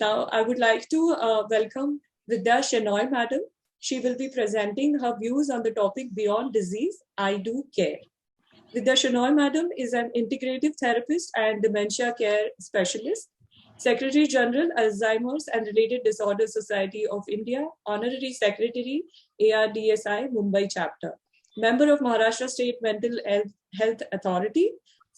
Now, I would like to welcome Vidya Shenoy, madam. She will be presenting her views on the topic Beyond Disease, I Do Care. Vidya Shenoy, madam, is an integrative therapist and dementia care specialist, Secretary General, Alzheimer's and Related Disorders Society of India, Honorary Secretary, ARDSI, Mumbai Chapter, member of Maharashtra State Mental Health Authority,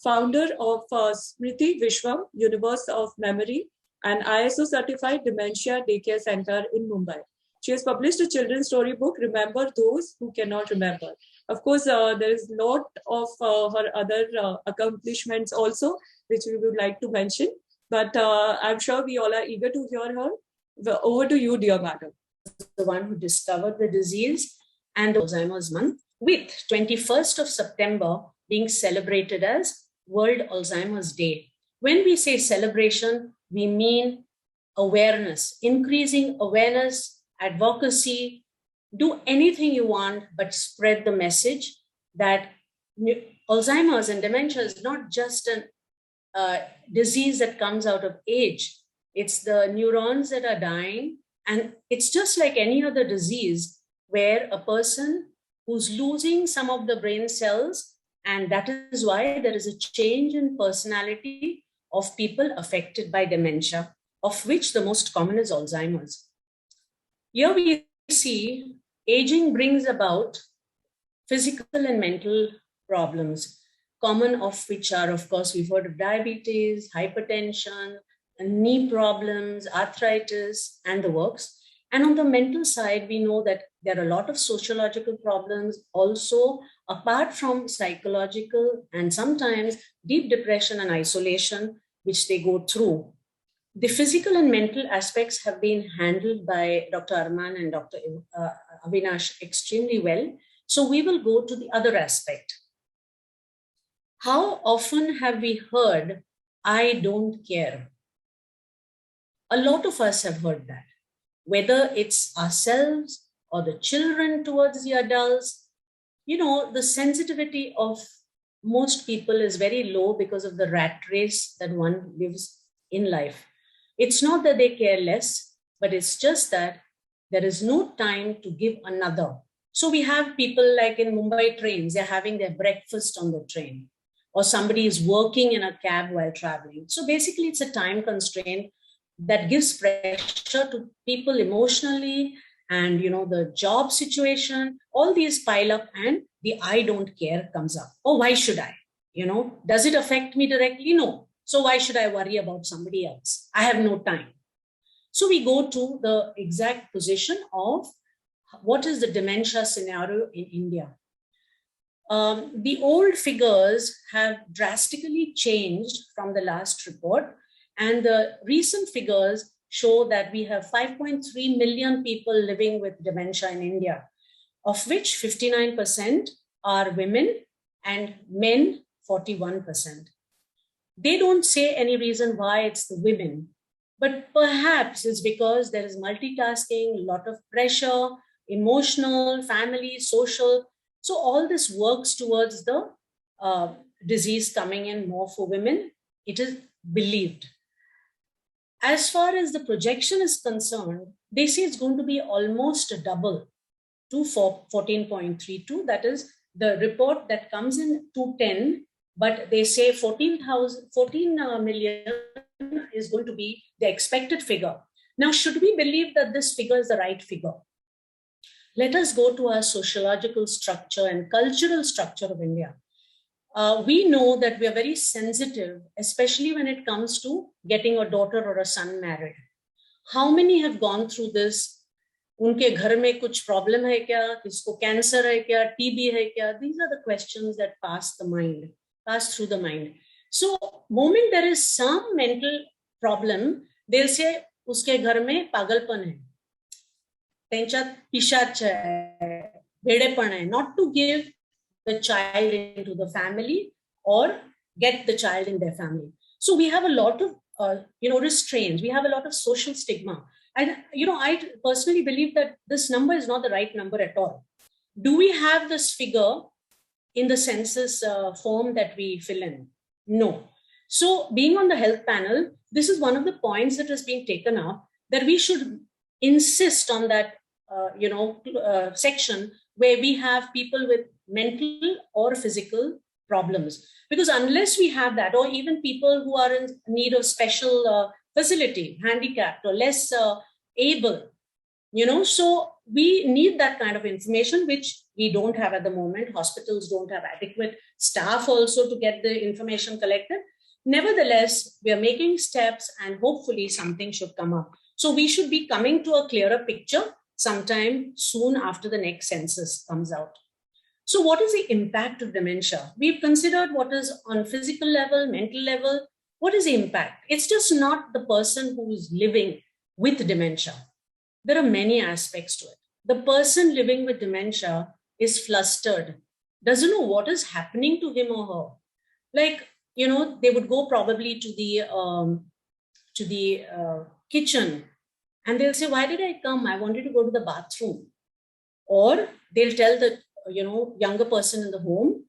founder of Smriti Vishwam, Universe of Memory, and ISO certified Dementia Daycare Center in Mumbai. She has published a children's storybook, Remember Those Who Cannot Remember. Of course, there is a lot of her other accomplishments also, which we would like to mention. But I'm sure we all are eager to hear her. Over to you, dear madam. The one who discovered the disease and the Alzheimer's month, with 21st of September being celebrated as World Alzheimer's Day. When we say celebration, we mean awareness, increasing awareness, advocacy, do anything you want, but spread the message that Alzheimer's and dementia is not just a disease that comes out of age. It's the neurons that are dying. And it's just like any other disease where a person who's losing some of the brain cells, and that is why there is a change in personality of people affected by dementia, of which the most common is Alzheimer's. Here we see aging brings about physical and mental problems, common of which are, of course, we've heard of diabetes, hypertension, knee problems, arthritis, and the works. And on the mental side, we know that there are a lot of sociological problems also, apart from psychological and sometimes deep depression and isolation, which they go through. The physical and mental aspects have been handled by Dr. Arman and Dr. Avinash extremely well. So we will go to the other aspect. How often have we heard, I don't care? A lot of us have heard that, whether it's ourselves or the children towards the adults. You know, the sensitivity of most people is very low because of the rat race that one lives in life. It's not that they care less, but it's just that there is no time to give another. So we have people like in Mumbai trains, they're having their breakfast on the train, or somebody is working in a cab while traveling. So basically it's a time constraint that gives pressure to people emotionally, and the job situation, all these pile up, and the I don't care comes up. Oh, why should I? Does it affect me directly? No. So why should I worry about somebody else? I have no time. So we go to the exact position of what is the dementia scenario in India. The old figures have drastically changed from the last report. And the recent figures show that we have 5.3 million people living with dementia in India, of which 59% are women and men 41%. They don't say any reason why it's the women, but perhaps it's because there is multitasking, a lot of pressure, emotional, family, social. So all this works towards the disease coming in more for women. It is believed. As far as the projection is concerned, they say it's going to be almost a double to 14.32. That is the report that comes in 210, but they say 14 million is going to be the expected figure. Now, should we believe that this figure is the right figure? Let us go to our sociological structure and cultural structure of India. We know that we are very sensitive, especially when it comes to getting a daughter or a son married. How many have gone through this? Unke ghar mein kuch problem hai kya? Kisko cancer hai kya? TB hai kya? These are the questions that pass through the mind. So, moment there is some mental problem, they'll say, uske ghar mein pagalpan hai. Tencha pishach hai, bhedepan hai. Not to give the child into the family or get the child in their family. So we have a lot of, restraints. We have a lot of social stigma. And, I personally believe that this number is not the right number at all. Do we have this figure in the census form that we fill in? No. So being on the health panel, this is one of the points that has been taken up, that we should insist on that, section where we have people with mental or physical problems. Because unless we have that, or even people who are in need of special facility, handicapped or less able, so we need that kind of information, which we don't have at the moment. Hospitals don't have adequate staff also to get the information collected. Nevertheless, we are making steps and hopefully something should come up. So we should be coming to a clearer picture sometime soon after the next census comes out. So what is the impact of dementia? We've considered what is on physical level, mental level. What is the impact? It's just not the person who is living with dementia. There are many aspects to it. The person living with dementia is flustered, doesn't know what is happening to him or her. Like, they would go probably to the kitchen and they'll say, why did I come? I wanted to go to the bathroom. Or they'll tell the younger person in the home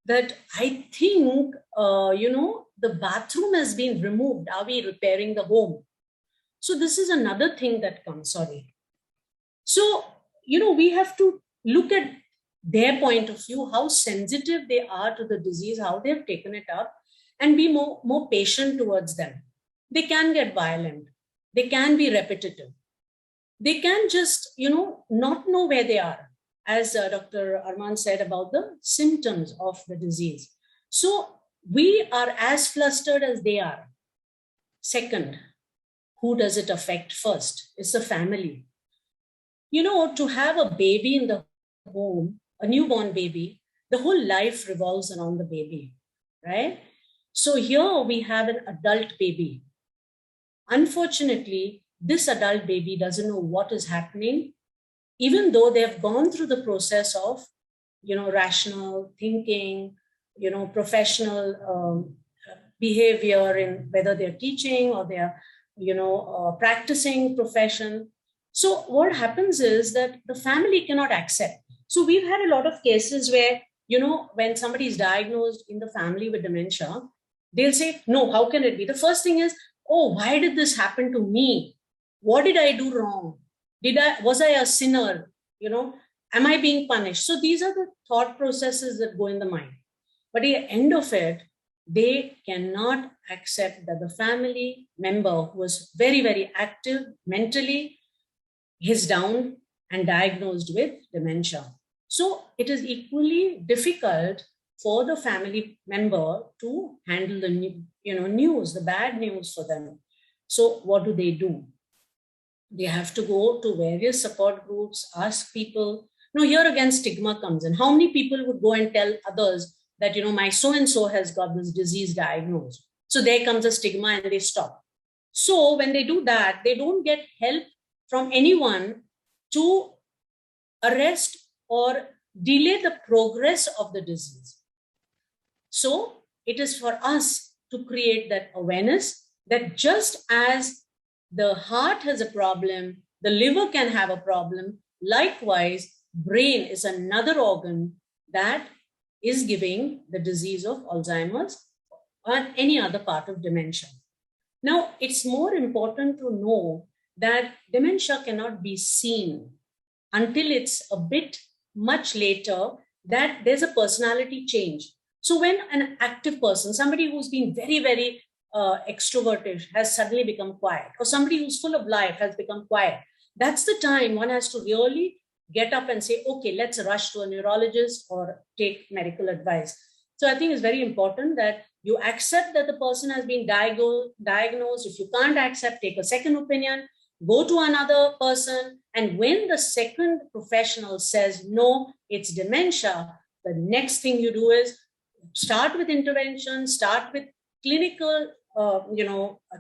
that I think the bathroom has been removed. Are we repairing the home? So this is another thing that comes. So we have to look at their point of view, how sensitive they are to the disease, how they've taken it up, and be more patient towards them. They can get violent. They can be repetitive. They can just not know where they are, as Dr. Arman said about the symptoms of the disease. So we are as flustered as they are. Second, who does it affect first? It's the family. To have a baby in the home, a newborn baby, the whole life revolves around the baby, right? So here we have an adult baby. Unfortunately, this adult baby doesn't know what is happening, even though they have gone through the process of, rational thinking, professional behavior in whether they're teaching or they're, practicing profession. So what happens is that the family cannot accept. So we've had a lot of cases where, when somebody is diagnosed in the family with dementia, they'll say, no, how can it be? The first thing is, oh, why did this happen to me? What did I do wrong? Was I a sinner? Am I being punished? So these are the thought processes that go in the mind. But at the end of it, they cannot accept that the family member who was very, very active mentally is down and diagnosed with dementia. So it is equally difficult for the family member to handle the news, the bad news for them. So what do? They have to go to various support groups, ask people. Now here again, stigma comes in. How many people would go and tell others that, my so-and-so has got this disease diagnosed? So there comes a stigma and they stop. So when they do that, they don't get help from anyone to arrest or delay the progress of the disease. So it is for us to create that awareness that just as the heart has a problem, the liver can have a problem. Likewise, brain is another organ that is giving the disease of Alzheimer's or any other part of dementia. Now, it's more important to know that dementia cannot be seen until it's a bit much later, that there's a personality change. So when an active person, somebody who's been very, very extroverted has suddenly become quiet, or somebody who's full of life has become quiet, that's the time one has to really get up and say, okay, let's rush to a neurologist or take medical advice. So I think it's very important that you accept that the person has been diagnosed. If you can't accept, take a second opinion, go to another person. And when the second professional says, no, it's dementia, the next thing you do is start with intervention, start with clinical,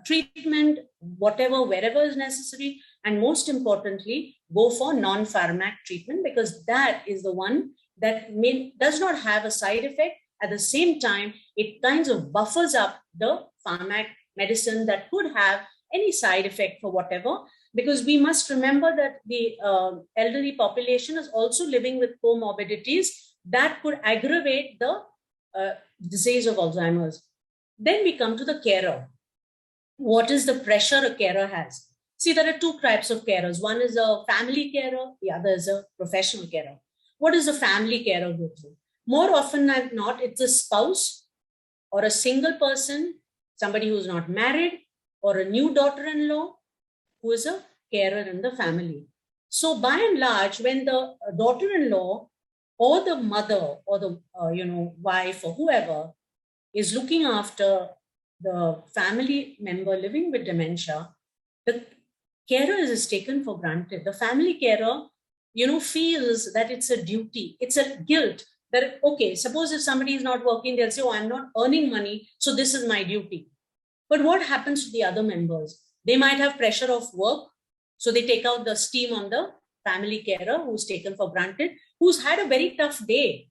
treatment, wherever is necessary. And most importantly, go for non-pharmac treatment, because that is the one that does not have a side effect. At the same time, it kinds of buffers up the pharmac medicine that could have any side effect for whatever, because we must remember that the elderly population is also living with comorbidities that could aggravate the disease of Alzheimer's. Then we come to the carer. what is the pressure a carer has. See, there are two types of carers. One is a family carer, the other is a professional carer. What does a family carer go through? More often than not, it's a spouse or a single person, somebody who's not married, or a new daughter-in-law who is a carer in the family. So by and large, when the daughter-in-law or the mother or the wife or whoever is looking after the family member living with dementia, the carer is taken for granted. The family carer, feels that it's a duty, it's a guilt that, okay, suppose if somebody is not working, they'll say, oh, I'm not earning money, so this is my duty. But what happens to the other members? They might have pressure of work, so they take out the steam on the family carer who's taken for granted, who's had a very tough day.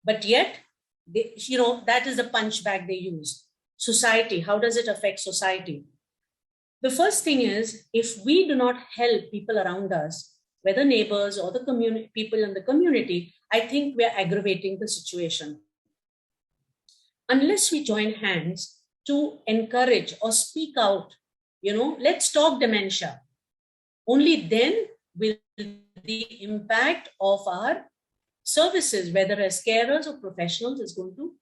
But yet, that is the punch bag they use. Society, how does it affect society? The first thing is, if we do not help people around us, whether neighbors or the community, people in the community, I think we are aggravating the situation. Unless we join hands to encourage or speak out, let's talk dementia. Only then will the impact of our services, whether as carers or professionals, is going to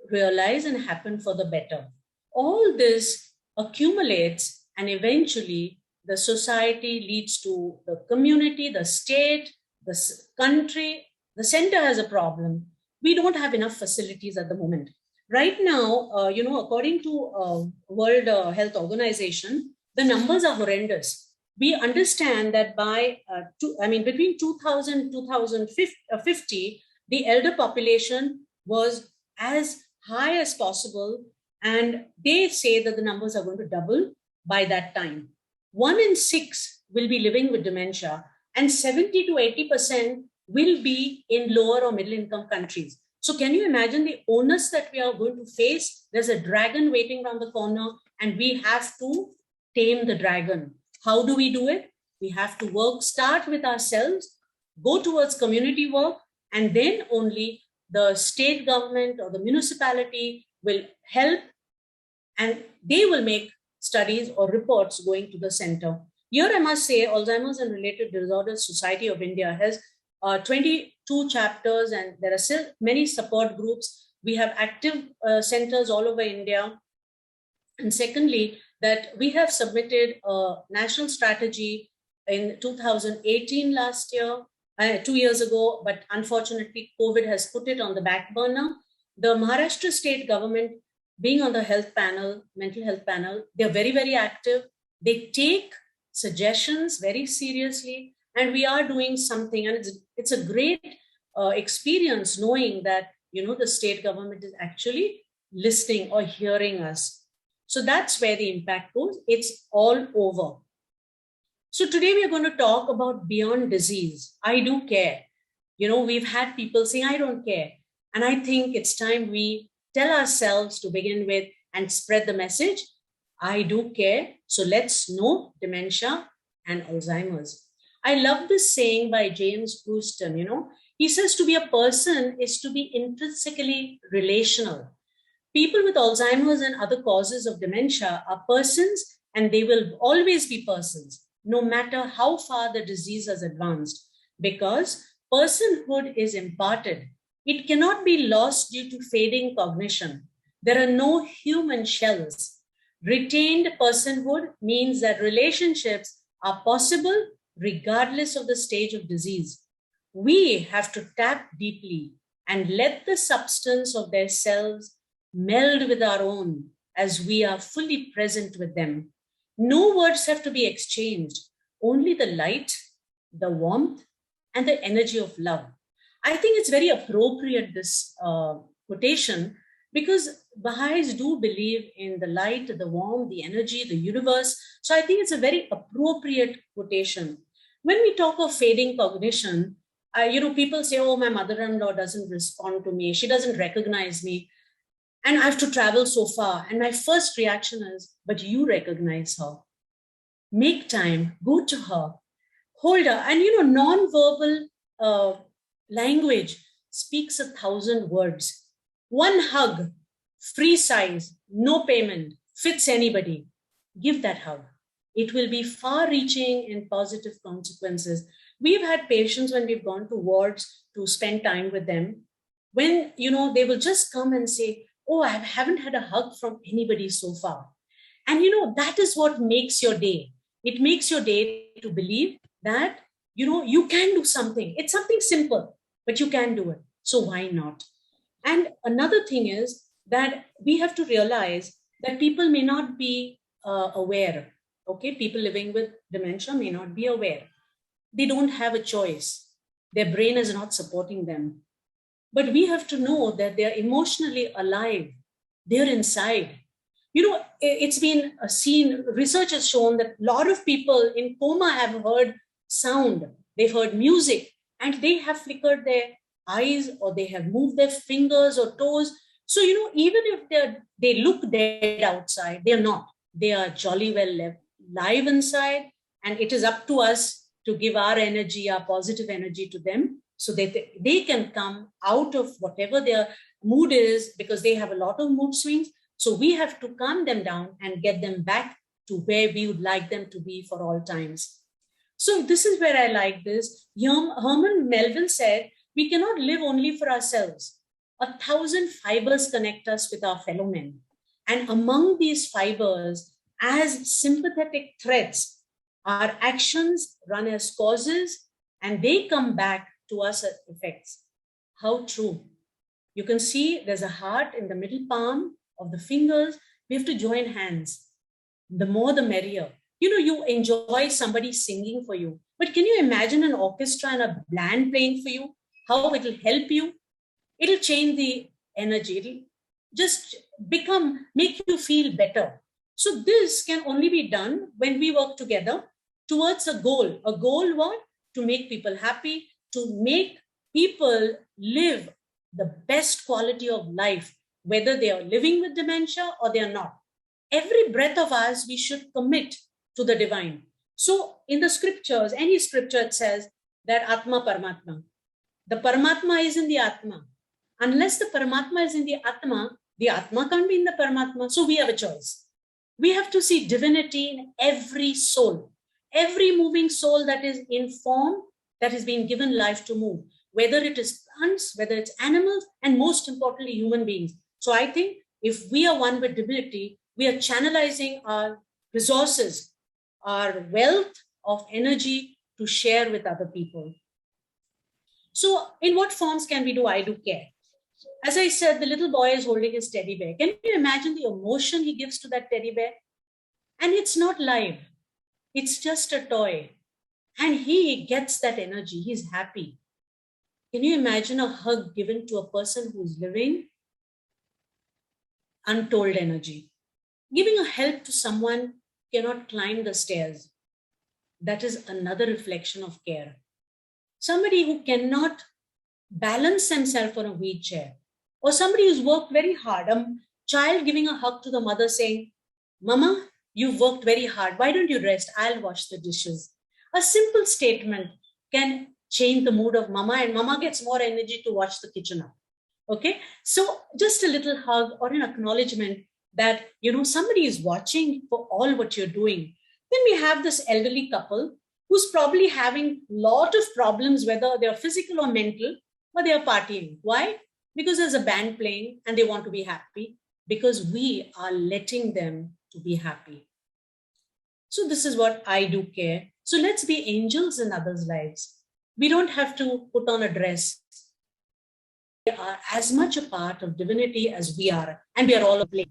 realize and happen for the better. All this accumulates, and eventually the society leads to the community, the state, the country. The center has a problem. We don't have enough facilities at the moment. Right now, according to World Health Organization, the numbers are horrendous. We understand that by between 2000 and 2050, the elder population was as high as possible, and they say that the numbers are going to double by that time. 1 in 6 will be living with dementia, and 70 to 80% will be in lower or middle income countries. So can you imagine the onus that we are going to face? There's a dragon waiting around the corner, and we have to tame the dragon. How do we do it? We have to start with ourselves, go towards community work, and then only the state government or the municipality will help, and they will make studies or reports going to the center. Here I must say, Alzheimer's and Related Disorders Society of India has 22 chapters, and there are still many support groups. We have active centers all over India. And secondly, that we have submitted a national strategy in 2018 last year, 2 years ago, but unfortunately COVID has put it on the back burner. The Maharashtra state government, being on the health panel, mental health panel, they're very, very active. They take suggestions very seriously, and we are doing something. And it's a great experience knowing that, the state government is actually listening or hearing us. So that's where the impact goes. It's all over. So today we are going to talk about beyond disease. I do care. We've had people saying, I don't care. And I think it's time we tell ourselves to begin with and spread the message. I do care. So let's know dementia and Alzheimer's. I love this saying by James Houston. He says to be a person is to be intrinsically relational. People with Alzheimer's and other causes of dementia are persons, and they will always be persons, no matter how far the disease has advanced, because personhood is imparted. It cannot be lost due to fading cognition. There are no human shells. Retained personhood means that relationships are possible regardless of the stage of disease. We have to tap deeply and let the substance of their selves meld with our own as we are fully present with them. No words have to be exchanged, only the light, the warmth, and the energy of love. I think it's very appropriate, this quotation, because Baha'is do believe in the light, the warmth, the energy, the universe. So I think it's a very appropriate quotation. When we talk of fading cognition, people say, oh, my mother-in-law doesn't respond to me. She doesn't recognize me. And I have to travel so far. And my first reaction is, but you recognize her. Make time, go to her, hold her. And, non-verbal language speaks 1,000 words. One hug, free size, no payment, fits anybody. give that hug. It will be far-reaching in positive consequences. We've had patients when we've gone to wards to spend time with them, when, they will just come and say, oh, I haven't had a hug from anybody so far. And, that is what makes your day. It makes your day to believe that, you can do something. It's something simple, but you can do it. So why not? And another thing is that we have to realize that people may not be aware. Okay, people living with dementia may not be aware. They don't have a choice. Their brain is not supporting them. But we have to know that they're emotionally alive. They're inside. It's been seen, research has shown that a lot of people in coma have heard sound, they've heard music, and they have flickered their eyes, or they have moved their fingers or toes. So, even if they look dead outside, they're not. They are jolly well live inside, and it is up to us to give our energy, our positive energy to them, so that they can come out of whatever their mood is, because they have a lot of mood swings. So we have to calm them down and get them back to where we would like them to be for all times. So this is where I like this. Herman Melville said, we cannot live only for ourselves. 1,000 fibers connect us with our fellow men. And among these fibers, as sympathetic threads, our actions run as causes, and they come back to us as effects. How true. You can see there's a heart in the middle palm of the fingers. We have to join hands. The more, the merrier. You enjoy somebody singing for you, but can you imagine an orchestra and a band playing for you? How it'll help you? It'll change the energy. It'll just make you feel better. So this can only be done when we work together towards a goal. A goal what? To make people happy, to make people live the best quality of life, whether they are living with dementia or they are not. Every breath of ours, we should commit to the divine. So in the scriptures, any scripture, it says that Atma Paramatma. The Paramatma is in the Atma. Unless the Paramatma is in the Atma can't be in the Paramatma. So we have a choice. We have to see divinity in every soul, every moving soul that is in form, that has been given life to move, whether it is plants, whether it's animals, and most importantly, human beings. So I think if we are one with divinity, we are channelizing our resources, our wealth of energy to share with other people. So in what forms can we do I do care? As I said, the little boy is holding his teddy bear. Can you imagine the emotion he gives to that teddy bear? And it's not live. It's just a toy. And he gets that energy. He's happy. Can you imagine a hug given to a person who's living? Untold energy. Giving a help to someone who cannot climb the stairs. That is another reflection of care. Somebody who cannot balance themselves on a wheelchair, or somebody who's worked very hard. A child giving a hug to the mother saying, Mama, you've worked very hard. Why don't you rest? I'll wash the dishes. A simple statement can change the mood of Mama, and Mama gets more energy to wash the kitchen up. Okay. So just a little hug or an acknowledgement that, somebody is watching for all what you're doing. Then we have this elderly couple who's probably having a lot of problems, whether they're physical or mental, but they are partying. Why? Because there's a band playing and they want to be happy, because we are letting them to be happy. So this is what I do care. So let's be angels in others' lives. We don't have to put on a dress. We are as much a part of divinity as we are, and we are all a play.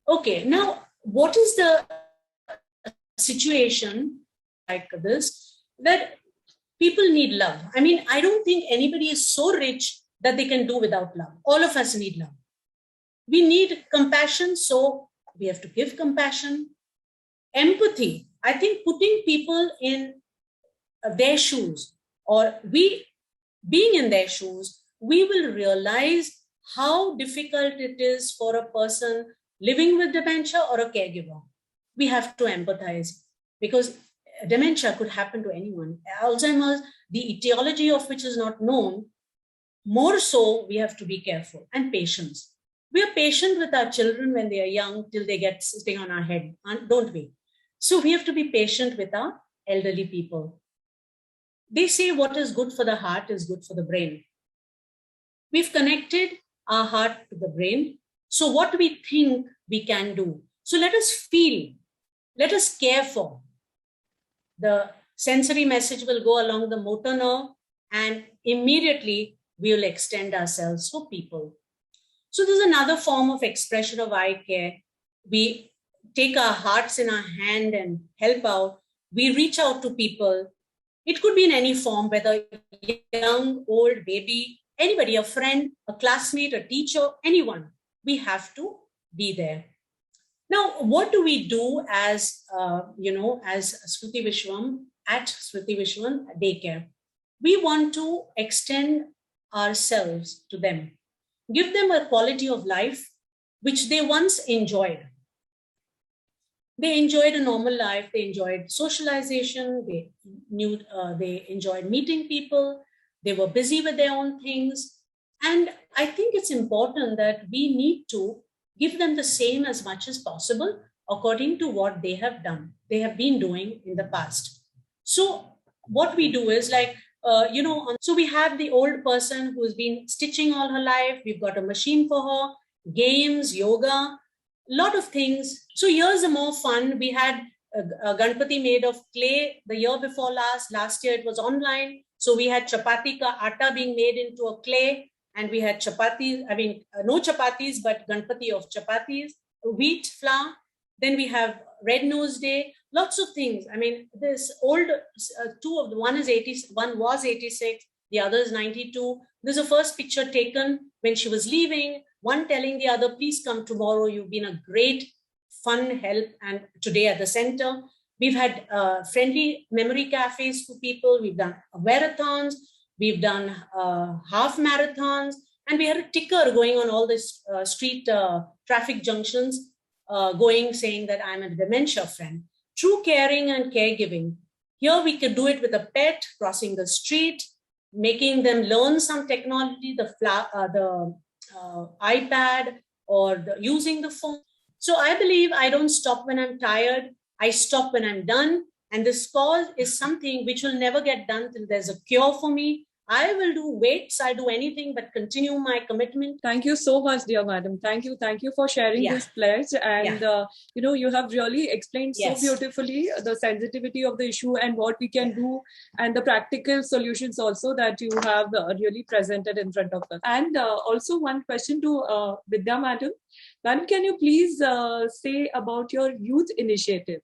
Okay, now what is the situation like this, that people need love? I mean, I don't think anybody is so rich that they can do without love. All of us need love. We need compassion, so we have to give compassion. Empathy, I think putting people in their shoes, or we being in their shoes, we will realize how difficult it is for a person living with dementia or a caregiver. We have to empathize, because dementia could happen to anyone. Alzheimer's, the etiology of which is not known, more so we have to be careful, and patience. We are patient with our children when they are young till they get sitting on our head, don't we? So we have to be patient with our elderly people. They say what is good for the heart is good for the brain. We've connected our heart to the brain. So what we think we can do. So let us feel, let us care for. The sensory message will go along the motor nerve and immediately we will extend ourselves for people. So there's another form of expression of eye care. We take our hearts in our hand and help out. We reach out to people. It could be in any form, whether young, old, baby, anybody, a friend, a classmate, a teacher, anyone. We have to be there. Now, what do we do as, as Smriti Vishwam at Smriti Vishwam Daycare? We want to extend ourselves to them, give them a quality of life which they once enjoyed. They enjoyed a normal life. They enjoyed socialization. They enjoyed meeting people. They were busy with their own things. And I think it's important that we need to give them the same as much as possible according to what they have done. They have been doing in the past. So what we do is so we have the old person who's been stitching all her life. We've got a machine for her, games, yoga, a lot of things. So here's a more fun. We had a Ganpati made of clay the year before last. Last year it was online. So we had chapati ka atta being made into a clay, and we had chapatis, no chapatis, but Ganpati of chapatis, wheat flour. Then we have Red Nose Day, lots of things. This old, one was 86, the other is 92. There's a first picture taken when she was leaving, one telling the other, please come tomorrow. You've been a great, fun help. And today at the center, we've had friendly memory cafes for people. We've done marathons. We've done half marathons. And we had a ticker going on all this street traffic junctions, saying that I'm a dementia friend. True caring and caregiving. Here we could do it with a pet, crossing the street, making them learn some technology, the iPad or using the phone. So I believe I don't stop when I'm tired. I stop when I'm done. And this cause is something which will never get done till there's a cure for me. I will do weights, I do anything but continue my commitment. Thank you so much, dear madam. Thank you for sharing this pledge. And, you have really explained so beautifully the sensitivity of the issue and what we can do and the practical solutions also that you have really presented in front of us. And also one question to Vidya madam. Madam, can you please say about your youth initiative?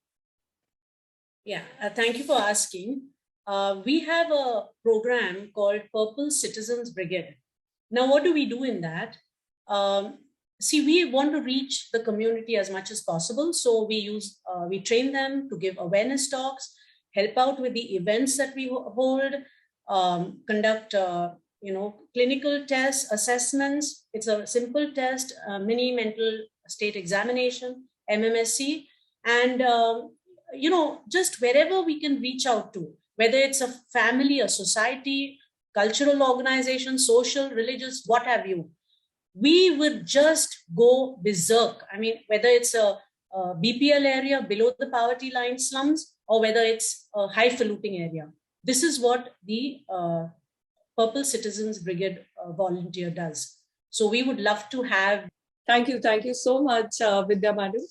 Yeah, thank you for asking. We have a program called Purple Citizens Brigade. Now, what do we do in that? We want to reach the community as much as possible. So we train them to give awareness talks, help out with the events that we hold, conduct, clinical tests, assessments. It's a simple test, mini mental state examination, MMSC, and, just wherever we can reach out to, whether it's a family, a society, cultural organization, social, religious, what have you, we would just go berserk. Whether it's a BPL area below the poverty line slums, or whether it's a highfalutin area. This is what the Purple Citizens Brigade volunteer does. So we would love to have. Thank you so much, Vidya madam.